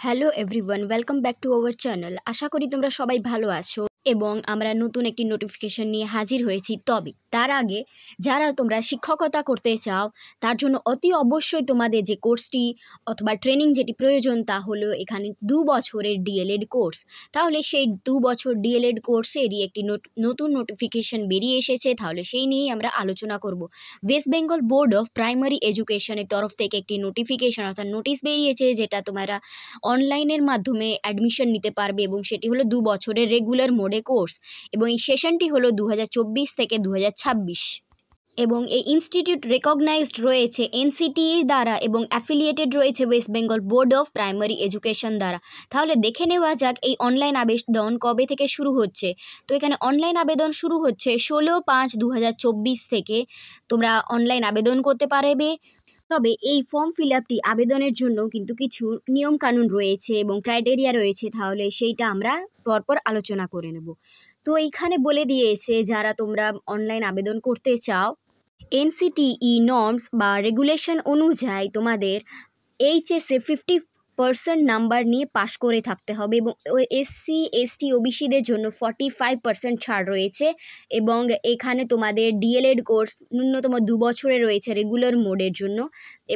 Hello everyone, welcome back to our channel. আশা করি তোমরা সবাই ভালো আছো এবং আমরা নতুন একটি নোটিফিকেশন নিয়ে হাজির হয়েছি। তবে তার আগে যারা তোমরা শিক্ষকতা করতে চাও তার জন্য অতি অবশ্যই তোমাদের যে কোর্সটি অথবা ট্রেনিং যেটি প্রয়োজন তা হলো এখানে 2 বছরের ডিএলএড কোর্স। তাহলে সেই 2 বছর ডিএলএড কোর্সেরই একটি নতুন নোটিফিকেশন বেরিয়ে এসেছে, তাহলে সেই নিয়েই আমরা আলোচনা করব। West Bengal board of primary এডুকেশনের তরফ থেকে একটি নোটিফিকেশন অর্থাৎ নোটিশ বেরিয়েছে, যেটা তোমরা অনলাইনের মাধ্যমে অ্যাডমিশন নিতে পারবে এবং সেটি হলো 2 বছরের রেগুলার মোডে কোর্স এবং এই সেশনটি হলো 2024 থেকে 2026 এবং এই ইনস্টিটিউট রেকগনাইজড রয়েছে এনসিটিই দ্বারা এবং অ্যাফিলিয়েটেড রয়েছে West Bengal board of primary education দ্বারা। তাহলে দেখে নেওয়া যাক এই অনলাইন আবেদন কবে থেকে শুরু হচ্ছে। তো এখানে অনলাইন আবেদন শুরু হচ্ছে 16/5/2024 থেকে তোমরা অনলাইন আবেদন করতে পারবে। তবে এই ফর্ম ফিল আপটি আবেদনের জন্য কিন্তু কিছু নিয়মকানুন রয়েছে এবং ক্রাইটেরিয়া রয়েছে, তাহলে সেইটা আমরা পরপর আলোচনা করে নেব। তো এইখানে বলে দিয়েছে যারা তোমরা অনলাইন আবেদন করতে চাও, এনসিটিই নর্মস বা রেগুলেশন অনুযায়ী তোমাদের এইচএসে 50% নাম্বার নিয়ে পাশ করে থাকতে হবে এবং এসসি এসটি ওবিসিদের জন্য 45% ছাড় রয়েছে এবং এখানে তোমাদের ডিএলএড কোর্স ন্যূনতম 2 বছরে রয়েছে রেগুলার মোডের জন্য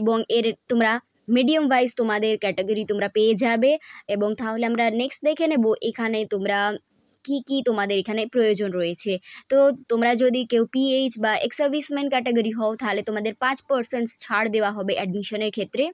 এবং এর তোমরা মিডিয়াম ওয়াইজ তোমাদের ক্যাটাগরি তোমরা পেয়ে যাবে। এবং তাহলে আমরা নেক্সট দেখে নেব এখানে তোমরা কি তোমাদের এখানে প্রয়োজন রয়েছে। তো তোমরা যদি কেউ পিএইচ বা এক্স সার্ভিসম্যান ক্যাটাগরি হও তাহলে তোমাদের 5% ছাড় দেওয়া হবে অ্যাডমিশনের ক্ষেত্রে।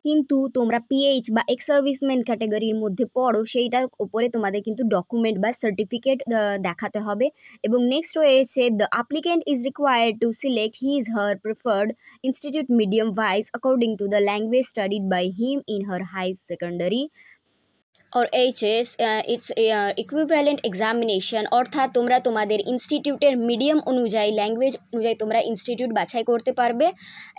কিন্তু তোমরা পিএইচ বা এক্স সার্ভিসম্যান ক্যাটাগরির মধ্যে পড়ো সেইটার ওপরে তোমাদের কিন্তু ডকুমেন্ট বা সার্টিফিকেট দেখাতে হবে। এবং নেক্সট রয়েছে the applicant is required to select his her preferred institute medium wise according to the language studied by him in her high secondary और এইচএস ইটস ইকুইভ্যালেন্ট এক্সামিনেশন, অর্থাৎ তোমরা তোমাদের ইনস্টিটিউটের মিডিয়াম অনুযায়ী ল্যাঙ্গুয়েজ অনুযায়ী তোমরা ইনস্টিটিউট বাছাই করতে পারবে।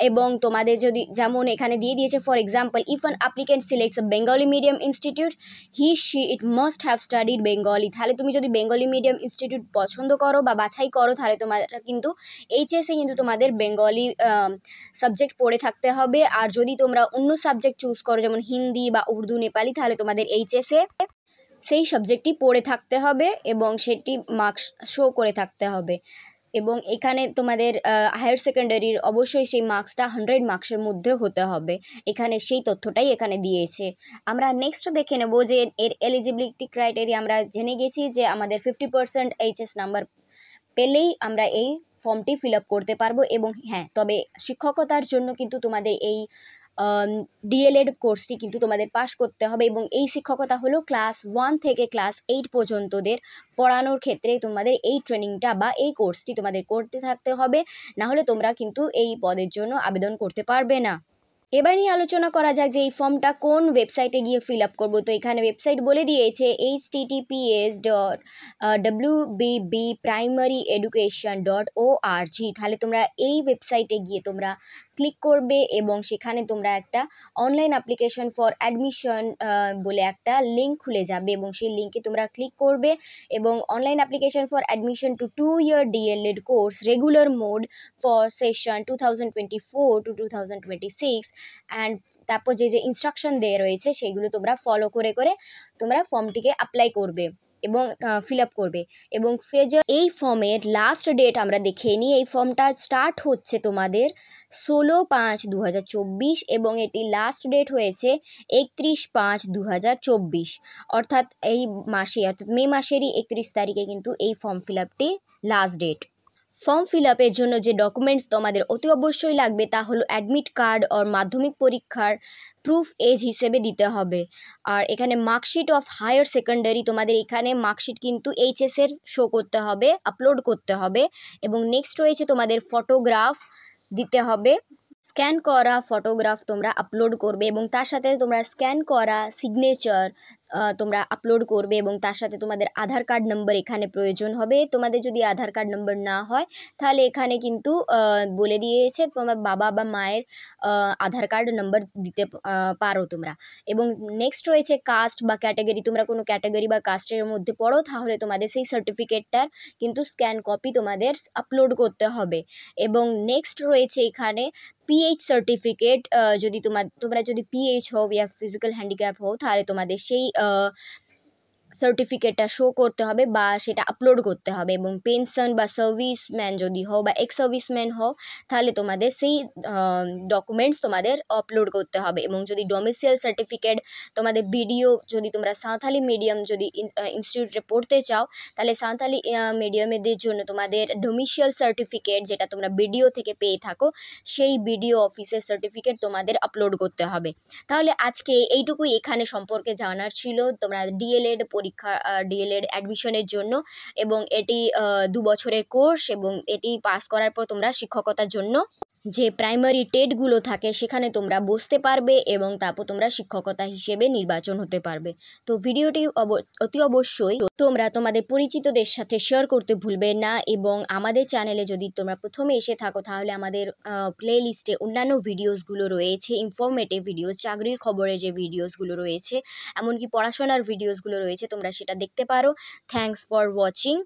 এবং তোমাদের যদি যেমন এখানে দিয়ে দিয়েছে, for example if an applicant সিলেক্টস a Bengali medium institute he she it must have studied Bengali. তাহলে তুমি যদি বেঙ্গলি মিডিয়াম ইনস্টিটিউট পছন্দ করো বা বাছাই করো তাহলে তোমরা কিন্তু এইচএসে কিন্তু তোমাদের বেঙ্গলি সাবজেক্ট পড়ে থাকতে হবে। আর যদি তোমরা অন্য সাবজেক্ট চুজ করো যেমন হিন্দি বা উর্দু নেপালি তাহলে তোমাদের এইচএসে সেই সাবজেক্টটি পড়ে থাকতে হবে এবং সেটি মার্কস শো করে থাকতে হবে। এবং এখানে তোমাদের হায়ার সেকেন্ডারির অবশ্যই সেই মার্কসটা 100 মার্কসের মধ্যে হতে হবে। এখানে সেই তথ্যটাই এখানে দিয়েছে। আমরা নেক্সট দেখে নেব যে এর এলিজিবিলিটি ক্রাইটেরিয়া আমরা জেনে গেছি যে আমাদের 50% এইচএস নাম্বার পেলেই আমরা এই ফর্মটি ফিল আপ করতে পারবো। এবং হ্যাঁ, তবে শিক্ষকতার জন্য কিন্তু তোমাদের এই ডিএলএড কোর্সটি কিন্তু তোমাদের পাস করতে হবে এবং এই শিক্ষকতা হলো ক্লাস 1 থেকে ক্লাস 8 পর্যন্তদের পড়ানোর ক্ষেত্রে তোমাদের এই ট্রেনিংটা বা এই কোর্সটি তোমাদের করতে থাকতে হবে, না হলে তোমরা কিন্তু এই পদের জন্য আবেদন করতে পারবে না। এবার নিয়ে আলোচনা করা যাক যে এই ফর্মটা কোন ওয়েবসাইটে গিয়ে ফিল আপ করবো। তো এখানে ওয়েবসাইট বলে দিয়েছে https.wbbprimaryeducation.org। তাহলে তোমরা এই ওয়েবসাইটে গিয়ে তোমরা ক্লিক করবে এবং সেখানে তোমরা একটা অনলাইন অ্যাপ্লিকেশন ফর অ্যাডমিশন বলে একটা লিঙ্ক খুলে যাবে এবং সেই লিঙ্কে তোমরা ক্লিক করবে এবং online application for admission to 2-year DElEd course regular mode for session 2024 to 2026 and তারপর যে ইনস্ট্রাকশন দেওয়া রয়েছে সেইগুলো তোমরা ফলো করে তোমরা ফর্মটিকে অ্যাপ্লাই করবে এবং ফিল আপ করবে। এবং এই ফর্মের লাস্ট ডেট আমরা দেখে নিই। এই ফর্মটা স্টার্ট হচ্ছে তোমাদের 16/5/2024 এবং এটি লাস্ট ডেট হয়েছে 31/5/2024, অর্থাৎ এই মাসে অর্থাৎ মে মাসেরই 31 তারিখে কিন্তু এই ফর্ম ফিল আপটি লাস্ট ডেট। ফর্ম ফিল আপের জন্য যে ডকুমেন্টস তোমাদের অতি অবশ্যই লাগবে তা হলো অ্যাডমিট কার্ড আর মাধ্যমিক পরীক্ষার প্রুফ এজ হিসেবে দিতে হবে। আর এখানে মার্কশিট অফ হায়ার সেকেন্ডারি, তোমাদের এখানে মার্কশিট কিন্তু এইচএসের শো করতে হবে, আপলোড করতে হবে। এবং নেক্সট রয়েছে তোমাদের ফটোগ্রাফ দিতে হবে, স্ক্যান করা ফটোগ্রাফ তোমরা আপলোড করবে এবং তার সাথে তোমরা স্ক্যান করা সিগনেচার, তোমরা আপলোড করবে এবং তার সাথে তোমাদের আধার কার্ড নাম্বার এখানে প্রয়োজন হবে। তোমাদের যদি আধার কার্ড নাম্বার না হয় তাহলে এখানে কিন্তু বলে দিয়েছে তোমার বাবা বা মায়ের আধার কার্ড নাম্বার দিতে পারো তোমরা। এবং নেক্সট রয়েছে কাস্ট বা ক্যাটাগরি, তোমরা কোনো ক্যাটাগরি বা কাস্টের মধ্যে পড়ো তাহলে তোমাদের সেই সার্টিফিকেটটার কিন্তু স্ক্যান কপি তোমাদের আপলোড করতে হবে। এবং নেক্সট রয়েছে এখানে পিএইচ সার্টিফিকেট, যদি তোমরা যদি পিএইচ হও ইয়া ফিজিক্যাল হ্যান্ডিক্যাপ হও তাহলে তোমাদের সেই সার্টিফিকেটটা শো করতে হবে বা সেটা আপলোড করতে হবে। এবং পেনশন বা সার্ভিসম্যান যদি হও বা এক্স সার্ভিসম্যান হও তাহলে তোমাদের সেই ডকুমেন্টস তোমাদের আপলোড করতে হবে। এবং যদি ডোমিসাইল সার্টিফিকেট তোমাদের ভিডিও, যদি তোমরা সাঁওতালি মিডিয়াম যদি ইনস্টিটিউটে পড়তে চাও তাহলে সাঁওতালি মিডিয়ামেদের জন্য তোমাদের ডোমিসাইল সার্টিফিকেট যেটা তোমরা বিডিও থেকে পেয়ে থাকো সেই বিডিও অফিসের সার্টিফিকেট তোমাদের আপলোড করতে হবে। তাহলে আজকে এইটুকুই এখানে সম্পর্কে জানার ছিল। তোমরা ডিএলএড পরীক্ষা, ডিএলএড অ্যাডমিশনের জন্য, এবং এটি 2 বছরের কোর্স এবং এটি পাস করার পর তোমরা শিক্ষকতার জন্য যে প্রাইমারি টেটগুলো থাকে সেখানে তোমরা বসতে পারবে এবং তারপর তোমরা শিক্ষকতা হিসেবে নির্বাচন হতে পারবে। তো ভিডিওটি অতি অবশ্যই তোমরা তোমাদের পরিচিতদের সাথে শেয়ার করতে ভুলবে না। এবং আমাদের চ্যানেলে যদি তোমরা প্রথমে এসে থাকো তাহলে আমাদের প্লে লিস্টে অন্যান্য ভিডিওসগুলো রয়েছে, ইনফরমেটিভ ভিডিওস, চাকরির খবরের যে ভিডিওসগুলো রয়েছে, এমনকি পড়াশোনার ভিডিওসগুলো রয়েছে, তোমরা সেটা দেখতে পারো। Thanks for watching.